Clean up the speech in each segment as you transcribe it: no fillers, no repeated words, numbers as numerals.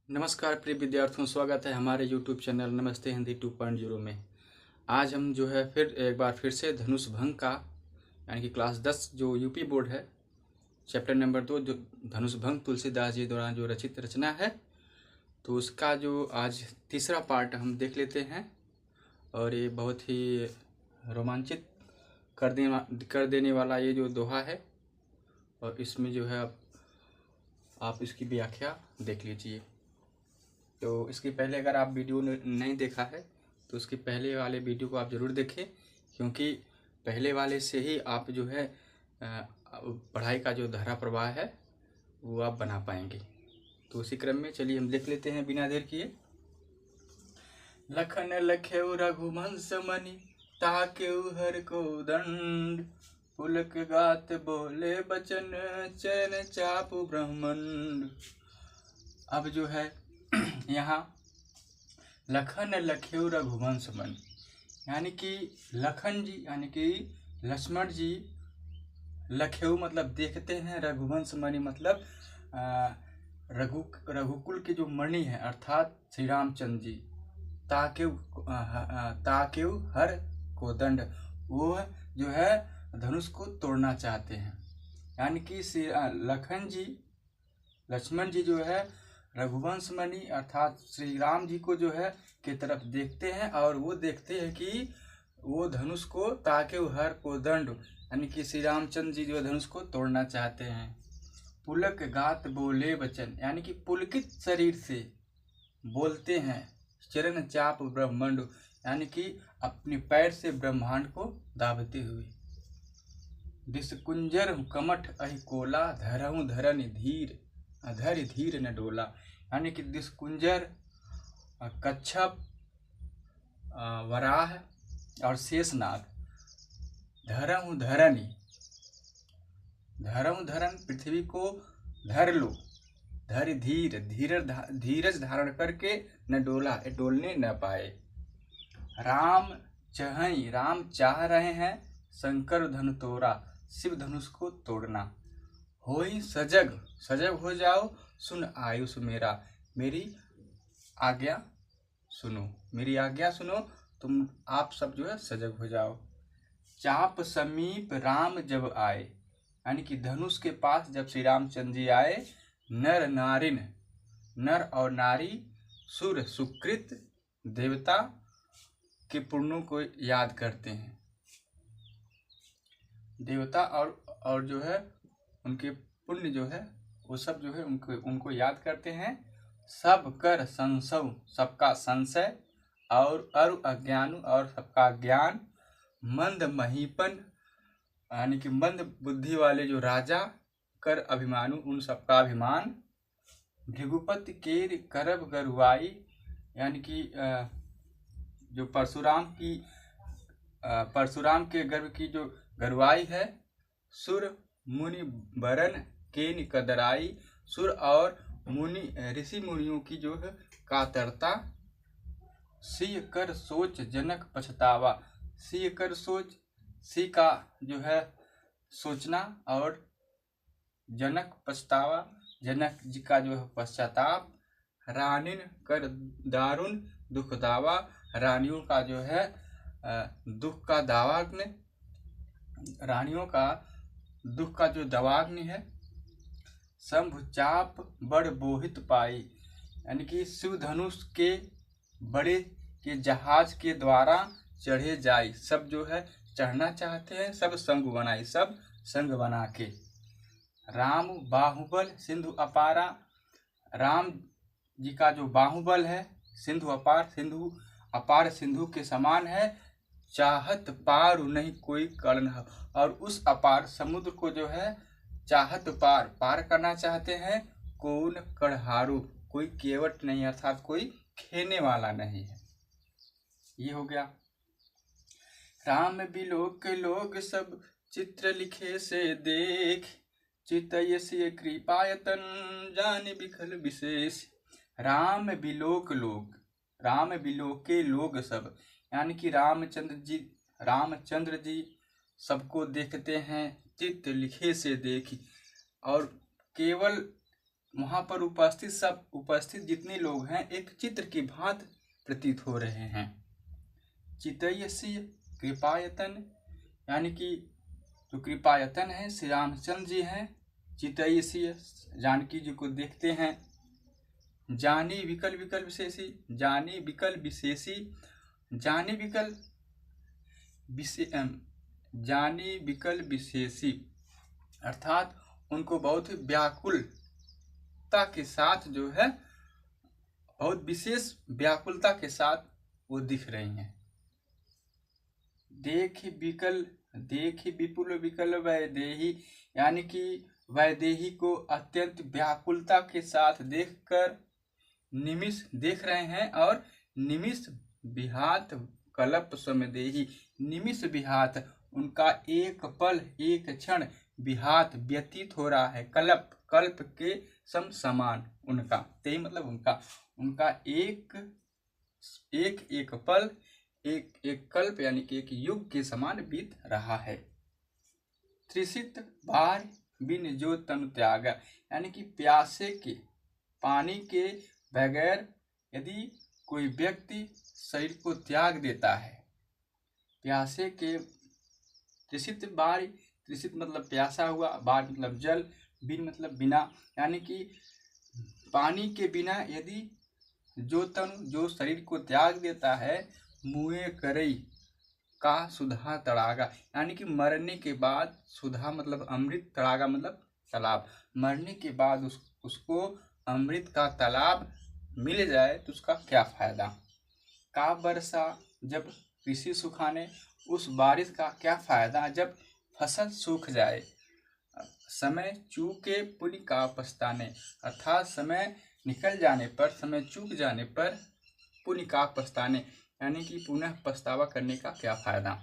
नमस्कार प्रिय विद्यार्थियों, स्वागत है हमारे YouTube चैनल नमस्ते हिंदी 2.0 में। आज हम जो है फिर से धनुष भंग का यानी कि क्लास 10 जो यूपी बोर्ड है, चैप्टर नंबर 2 जो धनुष भंग तुलसीदास जी द्वारा जो रचित रचना है, तो उसका जो आज तीसरा पार्ट हम देख लेते हैं। और ये बहुत ही रोमांचित कर देने वाला ये जो दोहा है, और इसमें जो है आप इसकी व्याख्या देख लीजिए। तो इसके पहले अगर आप वीडियो नहीं देखा है तो उसके पहले वाले वीडियो को आप ज़रूर देखें, क्योंकि पहले वाले से ही आप जो है पढ़ाई का जो धारा प्रवाह है वो आप बना पाएंगे। तो उसी क्रम में चलिए हम देख लेते हैं बिना देर किए। लखन लखेउ रघुवंश मनि ताकेउ हर को दंड, पुलक गात बोले बचन चरण चापु ब्रह्मंड। अब जो है यहाँ लखन लखेउ रघुवंश मनि, यानी कि लखन जी यानी कि लक्ष्मण जी, लखेउ मतलब देखते हैं, रघुवंश मणि मतलब रघुकुल के जो मणि है अर्थात श्री रामचंद्र जी, ताकेउ हर को दंड, वो जो है धनुष को तोड़ना चाहते हैं। यानी कि लक्ष्मण जी जो है रघुवंश मणि अर्थात श्री राम जी को जो है के तरफ देखते हैं, और वो देखते हैं कि वो धनुष को ताकेउ हर को दंड, यानी कि श्री रामचंद्र जी जो धनुष को तोड़ना चाहते हैं। पुलक गात बोले वचन, यानी कि पुलकित शरीर से बोलते हैं, चरण चाप ब्रह्मांड, यानी कि अपने पैर से ब्रह्मांड को दाबते हुए। दिशकुंजर कमठ अहि कोला, धरहु धरन धीर अधर धीर न डोला, यानी कि दिशकुंजर कच्छप वराह और शेषनाग, धरहु धरन पृथ्वी को धर लो, धर धीरज धारण करके न डोला, डोलने न पाए। राम चाह रहे हैं शंकर धनु तोड़ा, शिव धनुष को तोड़ना। होई सजग हो जाओ, सुन आयुष मेरा, मेरी आज्ञा सुनो, तुम आप सब जो है सजग हो जाओ। चाप समीप राम जब आए, यानी कि धनुष के पास जब श्री रामचंद्र जी आए, नर और नारी, सुर सुकृत देवता के पुण्यों को याद करते हैं। देवता और जो है उनके पुण्य जो है वो सब जो है उनको याद करते हैं। सब कर संशय, सबका संशय, और अरु अज्ञानु और सबका ज्ञान। मंद महीपन, यानी कि मंद बुद्धि वाले जो राजा, कर अभिमानु, उन सबका अभिमान। भृगुपति केर करब गरुआई, यानी कि जो परशुराम के गर्भ की जो गरुआई है। सुर मुनि बरन केन कदराई, सुर और मुनि ऋषि मुनियों की जो है कातरता। सिय कर सोच जनक पछतावा, सिय कर सोच, सी का जो है सोचना, और जनक पछतावा, जनक जी का जो है पश्चाताप। रानिन कर दारुण दुख दावा, रानियों का जो है दुख का दावाग्नि, रानियों का दुख का जो दवाग्नि है। शंभु चाप बड़ बोहित पाई, यानी कि शिव धनुष के बड़े के जहाज के द्वारा चढ़े जाए, सब जो है चढ़ना चाहते हैं, सब संग बना के। राम बाहुबल सिंधु अपारा, राम जी का जो बाहुबल है सिंधु अपार सिंधु के समान है। चाहत पार नहीं कोई कर्ण, और उस अपार समुद्र को जो है चाहत पार करना चाहते हैं। कौन कड़हारू, कोई केवट नहीं, अर्थात कोई खेने वाला नहीं है। ये हो गया। राम बिलोक लोग सब चित्र लिखे से देख, चितयसी कृपायतन जाने बिखल विशेष। राम बिलोके लोग सब, यानी कि रामचंद्र जी सबको देखते हैं, चित्त लिखे से देखी, और केवल वहां पर उपस्थित जितने लोग हैं एक चित्र की भांति प्रतीत हो रहे हैं। चितयसी कृपायतन, यानी कि जो कृपायतन है श्री रामचंद्र जी हैं। चितयसी जानकी जी को देखते हैं। जानी विकल विशेषी, जानी विकल विशेषी, जानी विकल विशेषी अर्थात उनको बहुत ही व्याकुलता के साथ जो है, बहुत विशेष व्याकुलता के साथ वो दिख रही हैं। देखी विपुल विकल वैदेही, यानी कि वैदेही को अत्यंत व्याकुलता के साथ देखकर निमिष देख रहे हैं। और निमिष विहात कल्प समदेही, निमिष विहात उनका एक पल एक क्षण विहात व्यतीत हो रहा है, कल्प के समान उनका, ते मतलब उनका एक पल एक कल्प यानी कि एक युग के समान बीत रहा है। त्रिसित बार बिन जो तनु त्यागा, यानी कि प्यासे के पानी के बगैर यदि कोई व्यक्ति शरीर को त्याग देता है, प्यासे के त्रिसित बार, त्रिसित मतलब प्यासा हुआ, बार मतलब जल, बिन मतलब बिना, यानी कि पानी के बिना यदि जो शरीर को त्याग देता है, मुए करई का सुधा तड़ागा, यानी कि मरने के बाद, सुधा मतलब अमृत, तड़ागा मतलब तालाब, मरने के बाद उसको अमृत का तालाब मिल जाए तो उसका क्या फायदा। का वर्षा, जब कृषि सुखाने, उस बारिश का क्या फायदा जब फसल सूख जाए। समय चूके पुण्य का पछताने, अर्थात समय निकल जाने पर, समय चूक जाने पर पुण्य का पछताने, यानी कि पुनः पछतावा करने का क्या फायदा।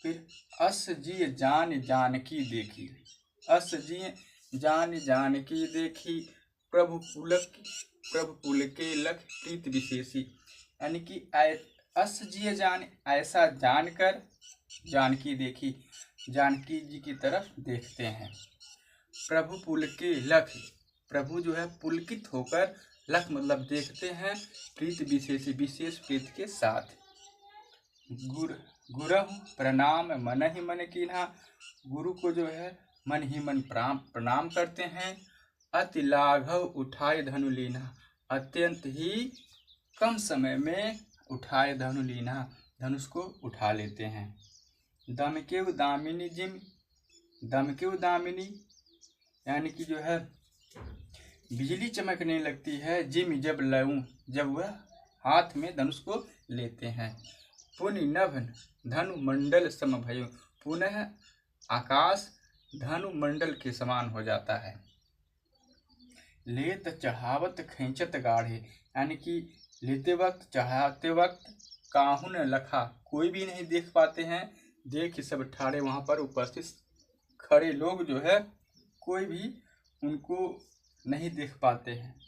फिर अस जी जान जानकी देखी, अस जी जान जानकी देखी, प्रभु पुल के लख प्रीत विशेषी, यानी कि अस जी जान, ऐसा जानकर जानकी देखी, जानकी जी की तरफ देखते हैं। प्रभु पुल के लख, प्रभु जो है पुलकित होकर, लख मतलब देखते हैं, प्रीत विशेषी विशेष प्रीत के साथ। गुरु प्रणाम मन ही मन कीन्हा, गुरु को जो है मन ही मन प्रणाम करते हैं। अति लाघव उठाए धनु लीना, अत्यंत ही कम समय में उठाए धनु लीना, धनुष को उठा लेते हैं। दमकेव दामिनी जिम, दमकेव दामिनी यानी कि जो है बिजली चमकने लगती है, जिम जब लऊं, जब वह हाथ में धनुष को लेते हैं। पुनि नभ धनु मंडल सम भयो, पुनः आकाश धनु मंडल के समान हो जाता है। लेत चढ़ावत खींचत गाढ़े, यानी कि लेते वक्त चढ़ाते वक्त काहुन लखा, कोई भी नहीं देख पाते हैं, देख सब ठाड़े वहां पर उपस्थित खड़े लोग जो है कोई भी उनको नहीं देख पाते हैं।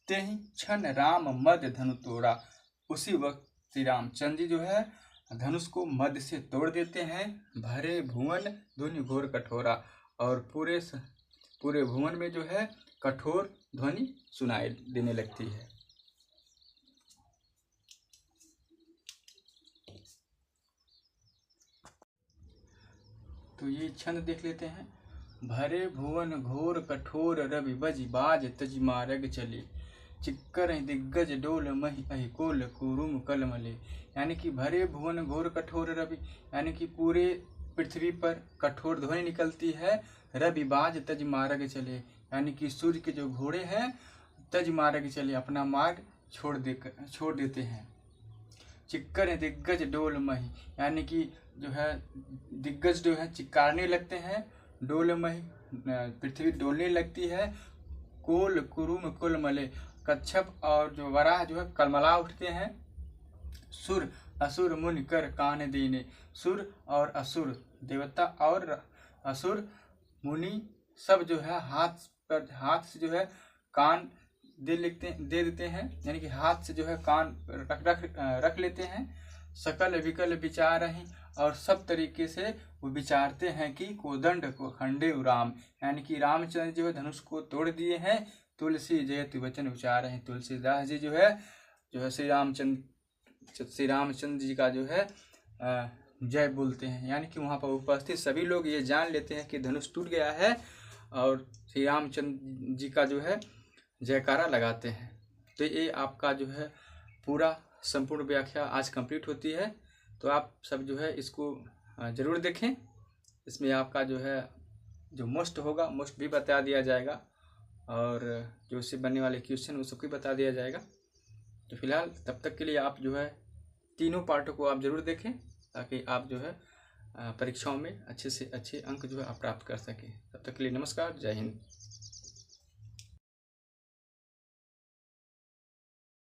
तेहि क्षण राम मद धनु तोड़ा, उसी वक्त श्री रामचंद्र जी जो है धनुष को मद से तोड़ देते हैं। भरे भुवन ध्वनि घोर कठोरा, और पूरे भुवन में जो है कठोर ध्वनि सुनाई देने लगती है। तो ये छंद देख लेते हैं। भरे भुवन घोर कठोर रवि बज बाज तज मार्ग चले, चिक्कर दिग्गज डोल मही अहिकोल कुरुम कलमले, यानी कि भरे भुवन घोर कठोर रवि, यानी कि पूरे पृथ्वी पर कठोर ध्वनि निकलती है। रवि बाज तज मार्ग चले, यानी कि सूर्य के जो घोड़े हैं तज मार्ग चले, अपना मार्ग छोड़ देते हैं। चिक्कर दिग्गज डोल मही, यानी कि जो है दिग्गज जो है चिक्कारने लगते हैं, डोल मही पृथ्वी डोलने लगती है। कोल कुरुम कुल मले, कच्छप और जो वराह जो है कलमला उठते हैं। सुर असुर मुनि कर कान दीने, सुर और असुर देवता और असुर मुनि सब जो है हाथ से जो है कान दे देते हैं, यानी कि हाथ से जो है कान रख लेते हैं। सकल विकल विचार हैं, और सब तरीके से वो विचारते हैं कि कोदंड को खंडे राम, यानी कि रामचंद्र जो है धनुष को तोड़ दिए हैं, तुलसी जयति वचन उचार हैं। तुलसीदास जी जो है श्री रामचंद्र जी का जो है जय बोलते हैं, यानी कि वहाँ पर उपस्थित सभी लोग ये जान लेते हैं कि धनुष टूट गया है और श्री रामचंद्र जी का जो है जयकारा लगाते हैं। तो ये आपका जो है पूरा संपूर्ण व्याख्या आज कंप्लीट होती है। तो आप सब जो है इसको ज़रूर देखें। इसमें आपका जो है जो मोस्ट होगा मोस्ट भी बता दिया जाएगा, और जो इससे बनने वाले क्वेश्चन वो सब भी बता दिया जाएगा। तो फिलहाल तब तक के लिए आप जो है तीनों पार्टों को आप ज़रूर देखें, ताकि आप जो है परीक्षाओं में अच्छे से अच्छे अंक जो है आप प्राप्त कर सकें। तब तक के लिए नमस्कार, जय हिंद।